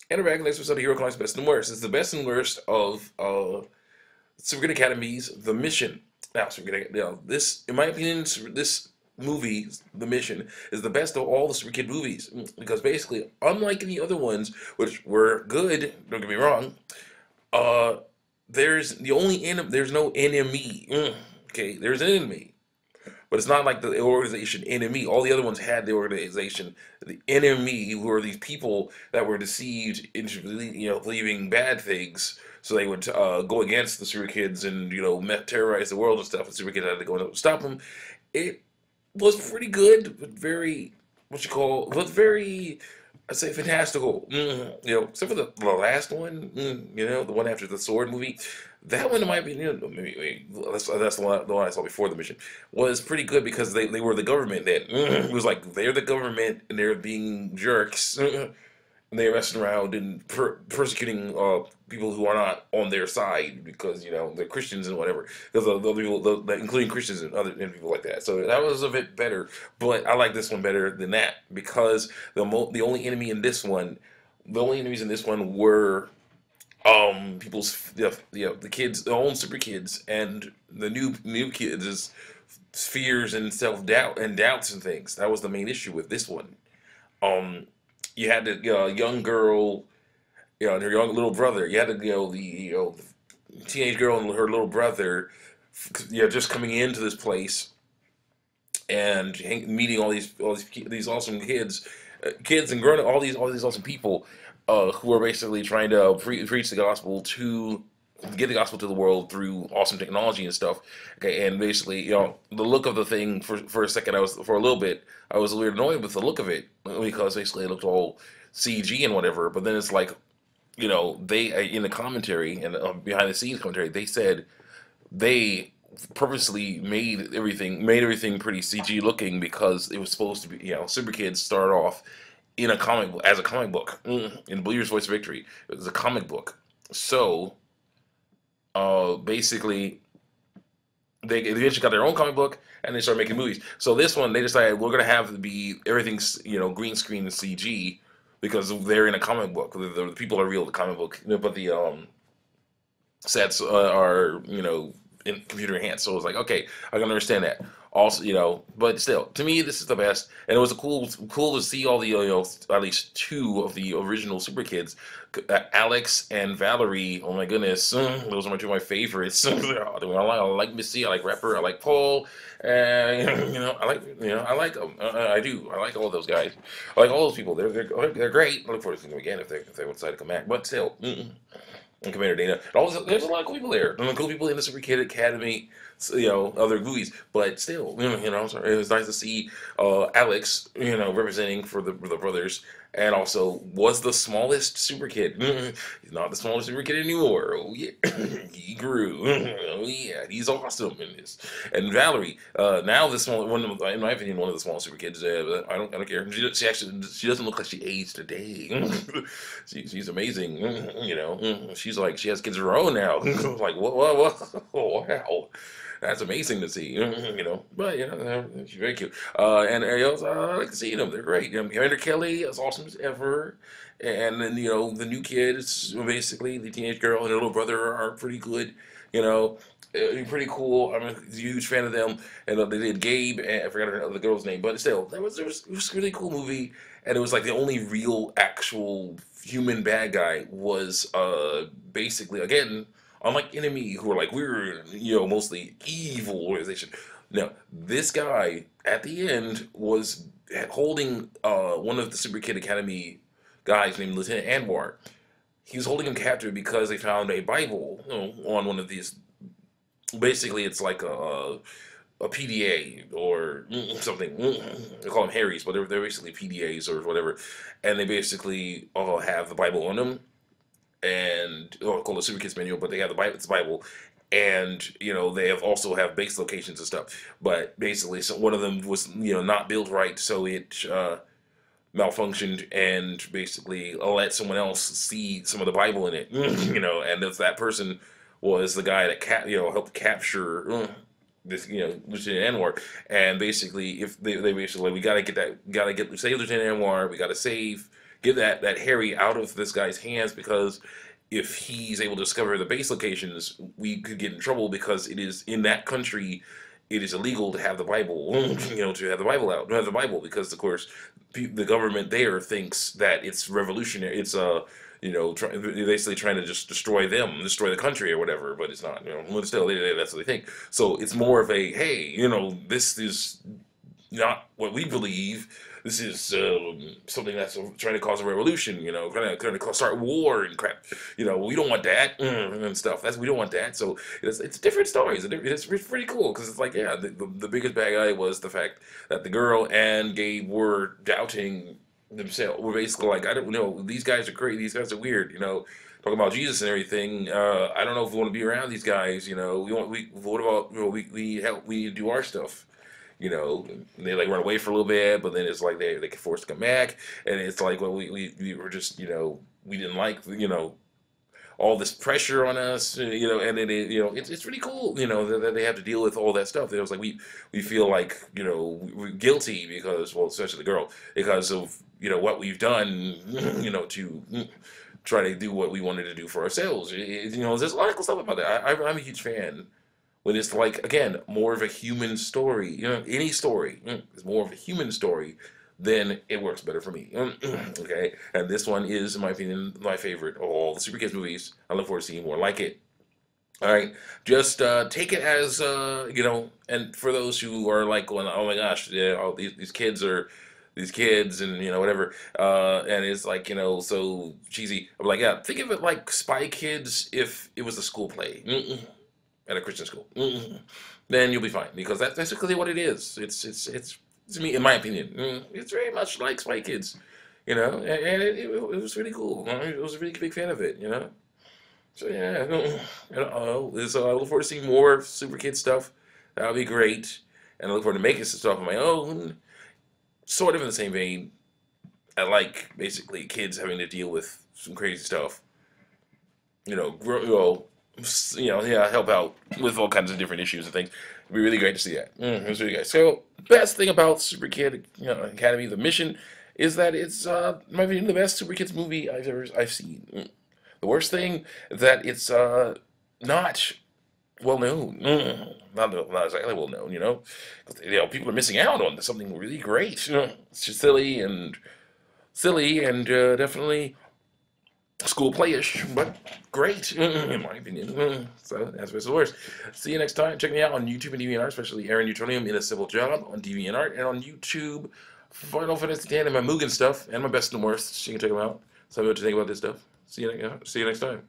And a ranking list of Hero Comics best and worst. It's the best and worst of Superkid Academy's The Mission. Now, Superkid, this, in my opinion, this movie, The Mission, is the best of all the Superkid movies because basically, unlike any other ones, which were good, don't get me wrong, uh, there's no enemy. Okay, there's an enemy, but it's not like the organization enemy. All the other ones had the organization, the enemy, who are these people that were deceived into believing bad things, so they would go against the super kids and terrorize the world and stuff. And super kids had to go and stop them. It was pretty good, but very was very, I'd say, fantastical. Except for the last one, the one after the sword movie. That one, in my opinion, maybe that's the one I saw before the mission, was pretty good because they were the government then. It was like they're the government and they're being jerks. And they're messing around and persecuting people who are not on their side because they're Christians and whatever. Because the people, including Christians and people like that. So that was a bit better, but I like this one better than that because the only enemy in this one, the only enemies in this one were people's the kids, the own super kids, and the new kids is fears and self doubt and doubts and things. That was the main issue with this one. Um, you had the young girl, and her young little brother. You had the teenage girl and her little brother, just coming into this place and meeting all these awesome kids and growing up, all these awesome people who are basically trying to preach the gospel to get the gospel to the world through awesome technology and stuff. Okay, and basically, the look of the thing for a second, for a little bit, I was a little annoyed with the look of it because basically it looked all CG and whatever. But then it's like, they in the commentary and behind the scenes commentary, they said they purposely made everything pretty CG looking because it was supposed to be, Super Kids started off in as a comic book in Believer's Voice of Victory. It was a comic book, so basically they eventually got their own comic book and they started making movies. So this one they decided we're gonna have to be everything's green screen and CG because they're in a comic book. The people are real, the comic book, but the sets are in computer enhanced. So it was like, okay, I can understand that. Also, but still, to me, this is the best, and it was cool to see all the at least two of the original Super Kids, Alex and Valerie. Oh my goodness, those are two of my favorites. I like Missy, I like Rapper, I like Paul, and I like them. I do. I like all those guys. I like all those people. They're great. I look forward to seeing them again if they decide to come back. But still. And Commander Dana. There's a lot of cool people there. And cool people in the Super Kid Academy, other movies. But still, sorry, it was nice to see Alex, representing for the brothers, and also was the smallest Super Kid. He's not the smallest Super Kid anymore. Oh yeah, he grew. Oh yeah, he's awesome in this. And Valerie, now the small one, in my opinion, one of the smallest Super Kids. I don't care. She doesn't look like she aged a day. She's amazing. She's like she has kids of her own now. Like what? Wow, that's amazing to see. But she's very cute. And Ariel's, I like to see them. They're great. Commander Kelly is awesome as ever. And then the new kids, basically the teenage girl and her little brother are pretty good. You know, pretty cool. I'm a huge fan of them. And they did Gabe, and I forgot the girl's name, but still, it was a really cool movie. And it was like the only real actual human bad guy was basically again unlike enemy who are like we're mostly evil organization. Now this guy at the end was holding one of the Super Kid Academy guys named Lieutenant Anwar. He was holding him captive because they found a Bible on one of these. Basically, it's like a PDA or something. They call them Harrys, but they're basically PDAs or whatever. And they basically have the Bible on them, and called the Super Kids manual, but they have the Bible. It's the Bible, and they also have base locations and stuff. But basically, so one of them was not built right, so it malfunctioned and basically let someone else see some of the Bible in it. And if that person was the guy that helped capture this Lieutenant Anwar, and basically if they basically like, we gotta get save Lieutenant Anwar, we gotta save get that Harry out of this guy's hands, because if he's able to discover the base locations, we could get in trouble, because it is in that country, it is illegal to have the Bible, to have the Bible out, to have the Bible, because of course the government there thinks that it's revolutionary. It's basically trying to just destroy them, destroy the country or whatever, but it's not. But still, that's what they think. So it's more of a, hey, this is not what we believe. This is something that's trying to cause a revolution, trying to start war and crap. We don't want that and stuff. We don't want that. So it's different stories. It's pretty cool, because it's like, yeah, the biggest bad guy was the fact that the girl and Gabe were doubting themselves. We're basically like, I don't know, these guys are crazy. These guys are weird. Talking about Jesus and everything. I don't know if we want to be around these guys. What about we do our stuff. And they like run away for a little bit, but then it's like they get forced to come back, and it's like, well, we were just, we didn't like, all this pressure on us, and then it's really cool, that they have to deal with all that stuff. It was like we feel like, we're guilty because, well, especially the girl, because of what we've done, to try to do what we wanted to do for ourselves. There's a lot of cool stuff about that. I'm a huge fan when it's like, again, more of a human story. Any story is more of a human story, then it works better for me. Okay, and this one is, in my opinion, my favorite of all the Super Kids movies. I look forward to seeing more like it. All right, just take it as and for those who are like going, oh my gosh, yeah, all these kids are these kids, and whatever, and it's like, so cheesy. I'm like, yeah, think of it like Spy Kids if it was a school play. At a Christian school, then you'll be fine, because that's basically what it is. It's to me, in my opinion, it's very much like Spy Kids, and it was really cool. I was a really big fan of it, So yeah, so I look forward to seeing more Super Kid stuff. That'll be great, and I look forward to making some stuff on my own, sort of in the same vein. I like basically kids having to deal with some crazy stuff, help out with all kinds of different issues and things. It'd be really great to see that. It was really great. So, best thing about Super Kid Academy, the mission, is that it's, in my opinion, the best Super Kids movie I've seen. The worst thing is that it's not well known. Not exactly well known. 'Cause, people are missing out on something really great. It's just silly and definitely school playish, but great, in my opinion. So that's what's the worst. See you next time. Check me out on YouTube and DeviantArt, especially Aaron Newtonium in a Civil Job on DeviantArt, and on YouTube, Final Fantasy X and my Mugen stuff, and my best and worst. So you can check them out. Tell me what you think about this stuff. See you next time.